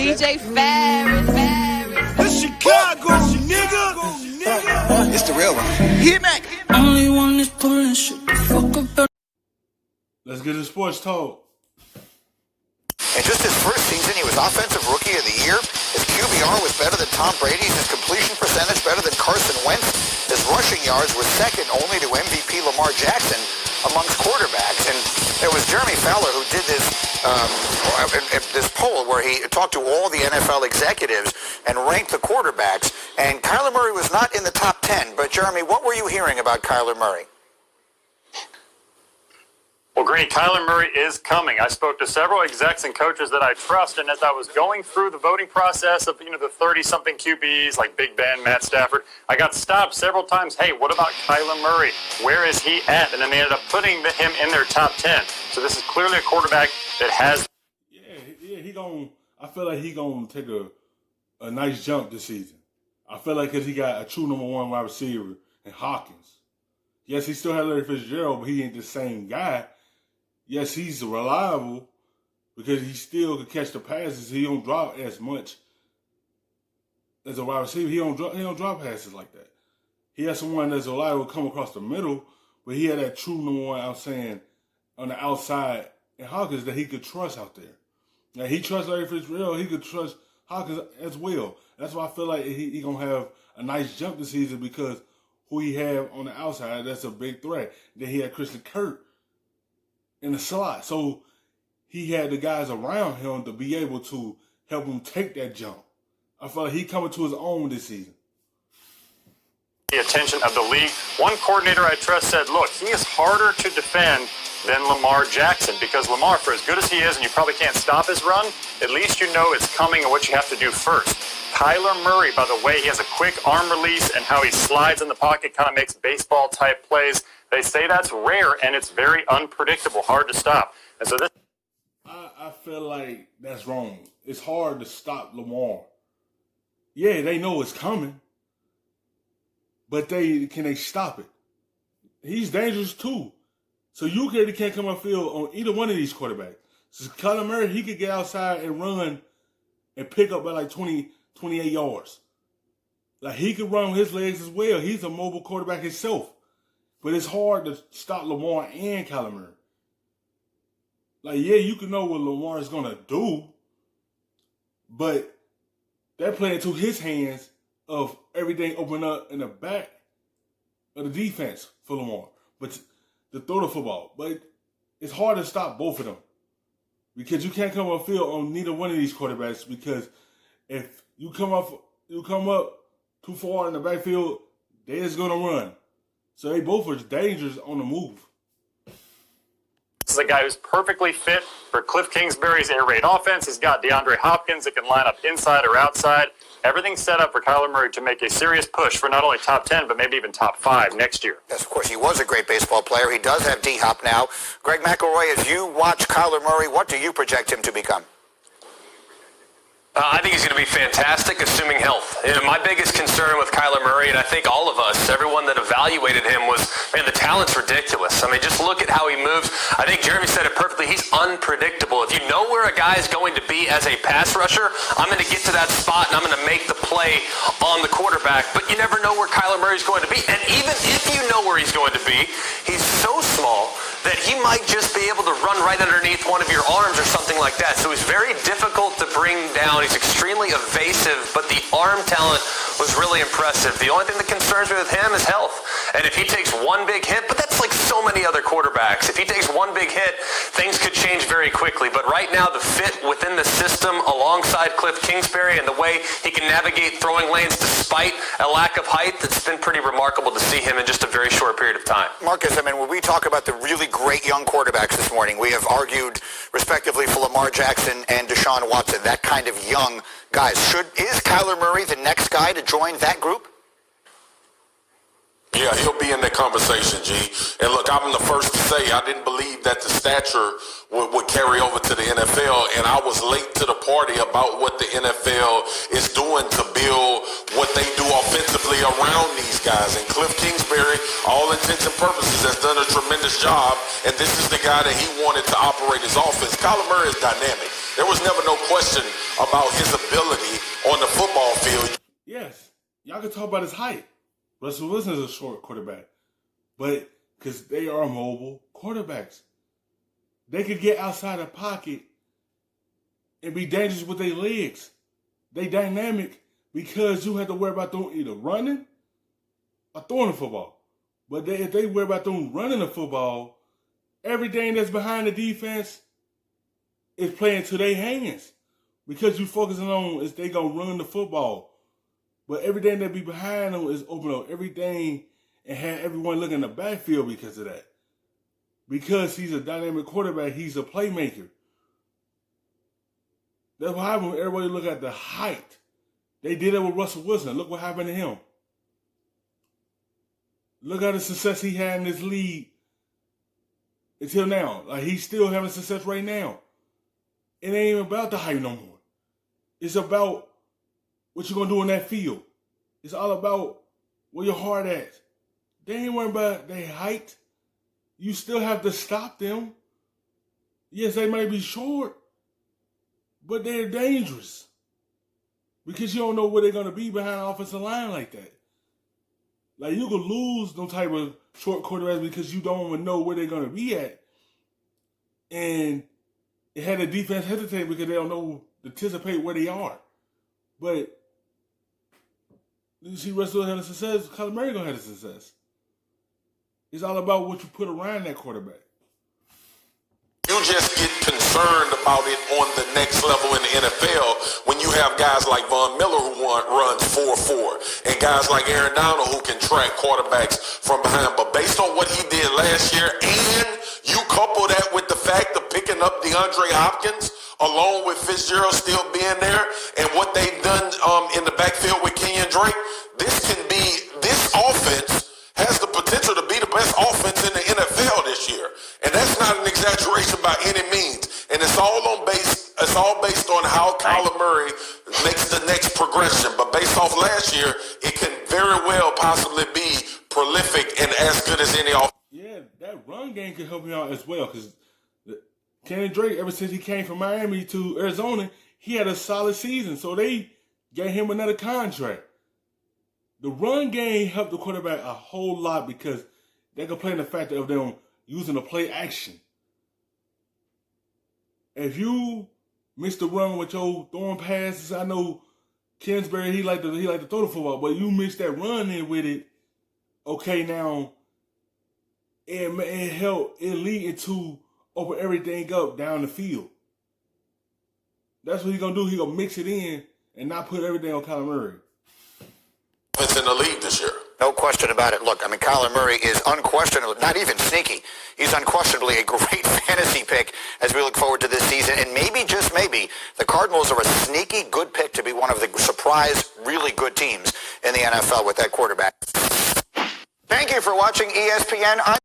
DJ Ferris. It's Chicago, nigga. It's the real one. Hit me. Only one is pulling shit the fuck up. Let's get to sports talk. In just his first season, he was Offensive Rookie of the Year. His QBR was better than Tom Brady's. His completion percentage better than Carson Wentz. His rushing yards were second only to MVP Lamar Jackson amongst quarterbacks. And it was Jeremy Fowler who did this this poll where he talked to all the NFL executives and ranked the quarterbacks. And Kyler Murray was not in the top 10. But, Jeremy, what were you hearing about Kyler Murray? Well, Green, Kyler Murray is coming. I spoke to several execs and coaches that I trust, and as I was going through the voting process of, the 30-something QBs like Big Ben, Matt Stafford, I got stopped several times. Hey, what about Kyler Murray? Where is he at? And then they ended up putting him in their top 10. So this is clearly a quarterback that has... I feel like he gonna take a nice jump this season. I feel like because he got a true number one wide receiver in Hawkins. Yes, he still has Larry Fitzgerald, but he ain't the same guy. Yes, he's reliable because he still can catch the passes. He don't drop as much as a wide receiver. He don't drop passes like that. He has someone that's reliable come across the middle, but he had that true number one on the outside in Hawkins that he could trust out there. Now, he trusts Larry Fitzgerald. He could trust Hawkins as well. That's why I feel like he going to have a nice jump this season because who he have on the outside, that's a big threat. Then he had Christian Kirk in the slot. So he had the guys around him to be able to help him take that jump. I feel like he coming to his own this season. The attention of the league. One coordinator I trust said, look, he is harder to defend than Lamar Jackson because Lamar, for as good as he is, and you probably can't stop his run, at least you know it's coming and what you have to do first. Kyler Murray, by the way, he has a quick arm release and how he slides in the pocket, kind of makes baseball-type plays. They say that's rare, and it's very unpredictable, hard to stop. And so this... I feel like that's wrong. It's hard to stop Lamar. Yeah, they know it's coming, but can they stop it? He's dangerous too. So you can't come on field on either one of these quarterbacks. So Kyler Murray, he could get outside and run and pick up by like 28 yards. Like he could run with his legs as well. He's a mobile quarterback himself. But it's hard to stop Lamar and Kyler Murray. Like, yeah, you can know what Lamar is going to do, but they're playing to his hands of everything open up in the back of the defense for Lamar. But to throw the football. But it's hard to stop both of them because you can't come on field on neither one of these quarterbacks because if you come up too far in the backfield, they're just going to run. So they both are dangerous on the move. This is a guy who's perfectly fit for Cliff Kingsbury's air raid offense. He's got DeAndre Hopkins that can line up inside or outside. Everything's set up for Kyler Murray to make a serious push for not only top 10, but maybe even top 5 next year. Yes, of course, he was a great baseball player. He does have D-Hop now. Greg McElroy, as you watch Kyler Murray, what do you project him to become? I think he's going to be fantastic, assuming health. My biggest concern with Kyler Murray, and I think all of us, everyone that evaluated him was, man, the talent's ridiculous. I mean, just look at how he moves. I think Jeremy said it perfectly. He's unpredictable. If you know where a guy is going to be as a pass rusher, I'm going to get to that spot and I'm going to make the play on the quarterback. But you never know where Kyler Murray's going to be. And even if you know where he's going to be, he's so small that he might just be able to run right underneath one of your arms or something like that. So he's very difficult to bring down. He's extremely evasive, but the arm talent was really impressive. The only thing that concerns me with him is health. And if he takes one big hit, but that's like so many other quarterbacks. If he takes one big hit, things could change very quickly. But right now, the fit within the system alongside Cliff Kingsbury and the way he can navigate throwing lanes despite a lack of height, it's been pretty remarkable to see him in just a very short period of time. Marcus, I mean, when we talk about the really great young quarterbacks this morning, we have argued respectively for Lamar Jackson and Deshaun Watson, that kind of young guys. Is Kyler Murray the next guy to join that group? Yeah, he'll be in that conversation, G. And look, I'm the first to say I didn't believe that the stature would carry over to the NFL, and I was late to the party about what the NFL is doing to build what they do offensively defensively around these guys. And Cliff Kingsbury, all intents and purposes, has done a tremendous job. And this is the guy that he wanted to operate his offense. Kyler Murray is dynamic. There was never no question about his ability on the football field. Yes, y'all can talk about his height. Russell Wilson is a short quarterback. But because they are mobile quarterbacks. They could get outside the pocket and be dangerous with their legs. They dynamic because you have to worry about them either running or throwing the football. But if they worry about them running the football, everything that's behind the defense is playing to their hands. Because you focusing on is they going to run the football. But everything that be behind them is open up everything and have everyone look in the backfield because of that. Because he's a dynamic quarterback, he's a playmaker. That's what happened when everybody look at the height. They did it with Russell Wilson. Look what happened to him. Look at the success he had in this league until now. Like, he's still having success right now. It ain't even about the height no more. It's about what you're going to do in that field. It's all about where your heart at. They ain't worrying about their height. You still have to stop them. Yes, they may be short, but they're dangerous. Because you don't know where they're going to be behind an offensive line like that. Like, you could lose them type of short quarterbacks because you don't even know where they're going to be at. And it had the defense hesitate because they don't know to anticipate where they are. But you see Russell having success, Kyler Murray going to have success. It's all about what you put around that quarterback. You just get concerned about it on the next level in the NFL when you have guys like Von Miller who runs 4-4 and guys like Aaron Donald who can track quarterbacks from behind. But based on what he did last year, and you couple that with the fact of picking up DeAndre Hopkins along with Fitzgerald still being there and what they've done in the backfield with Kenyon Drake, this offense has the potential to be the best offense in the NFL this year. And that's not an exaggeration by any means. And it's all based on how Kyler Murray makes the next progression. But based off last year, it can very well possibly be prolific and as good as any offense. Yeah, that run game could help you out as well. Because Kenyon Drake, ever since he came from Miami to Arizona, he had a solid season. So they gave him another contract. The run game helped the quarterback a whole lot because they could play in the factor of them using the play action. If you miss the run with your throwing passes, I know Kingsbury, he like to throw the football, but you miss that run in with it, okay, now it lead into open everything up down the field. That's what he's going to do. He's going to mix it in and not put everything on Kyler Murray. In the league this year. No question about it. Look, I mean, Kyler Murray is unquestionably, not even sneaky, he's unquestionably a great fantasy pick as we look forward to this season. And maybe, just maybe, the Cardinals are a sneaky good pick to be one of the surprise, really good teams in the NFL with that quarterback. Thank you for watching ESPN.